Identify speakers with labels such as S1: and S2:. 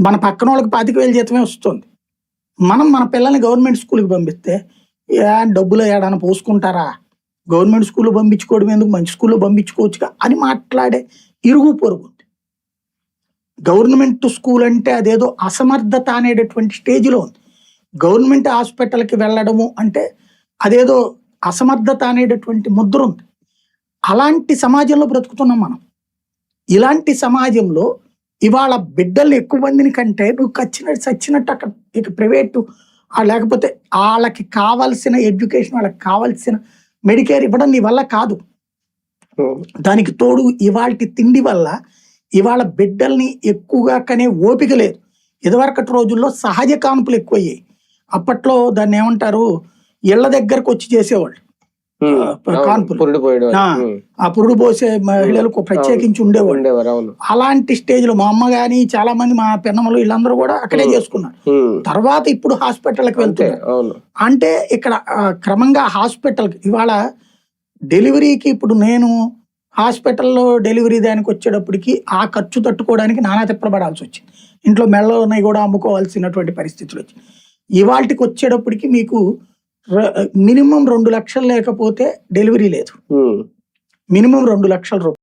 S1: మన పక్కన వాళ్ళకి 25,000 జీతమే వస్తుంది. మనం మన పిల్లల్ని గవర్నమెంట్ స్కూల్కి పంపిస్తే డబ్బులు ఏడాన పోసుకుంటారా, గవర్నమెంట్ స్కూల్లో పంపించుకోవడం ఎందుకు, మంచి స్కూల్లో పంపించుకోవచ్చుగా అని మాట్లాడే ఇరుగు పొరుగు ఉంది. గవర్నమెంట్ స్కూల్ అంటే అదేదో అసమర్థత అనేటటువంటి స్టేజ్లో ఉంది. గవర్నమెంట్ హాస్పిటల్కి వెళ్ళడము అంటే అదేదో అసమర్థత అనేటటువంటి ముద్ర ఉంది. అలాంటి సమాజంలో బ్రతుకుతున్నాం మనం. ఇలాంటి సమాజంలో ఇవాళ బిడ్డల్ని ఎక్కువ మందిని కంటే నువ్వు చచ్చినట్టు అక్కడ ఇక ప్రైవేటు లేకపోతే వాళ్ళకి కావాల్సిన ఎడ్యుకేషన్, వాళ్ళకి కావాల్సిన మెడికేర్ ఇవ్వడం నీ వల్ల కాదు. దానికి తోడు ఇవాళ తిండి వల్ల ఇవాళ బిడ్డల్ని ఎక్కువగా కనే ఓపిక లేదు. ఇదివరకటి రోజుల్లో సహజ కాన్పులు ఎక్కువయ్యాయి. అప్పట్లో దాన్ని ఏమంటారు, ఇళ్ల దగ్గరకు వచ్చి చేసేవాళ్ళు కాన్పులు. ఆ పురుడు పోసే మహిళలకు ప్రత్యేకించి ఉండేవాళ్ళు. అలాంటి స్టేజ్ లో మా అమ్మ గాని చాలా మంది మా పెన్నమ్మలు వీళ్ళందరూ కూడా అక్కడే చేసుకున్నారు. తర్వాత ఇప్పుడు హాస్పిటల్కి వెళ్తున్నారు. అంటే ఇక్కడ క్రమంగా హాస్పిటల్కి ఇవాళ డెలివరీకి ఇప్పుడు నేను హాస్పిటల్లో డెలివరీ దానికి వచ్చేటప్పటికి ఆ ఖర్చు తట్టుకోవడానికి నానా తిప్పబడాల్సి వచ్చింది. ఇంట్లో మెళ్ళని కూడా అమ్ముకోవాల్సినటువంటి పరిస్థితులు వచ్చింది. ఇవాళకి వచ్చేటప్పటికి మీకు మినిమం 2 లక్షలు లేకపోతే డెలివరీ లేదు. మినిమం 2 లక్షల రూపాయలు.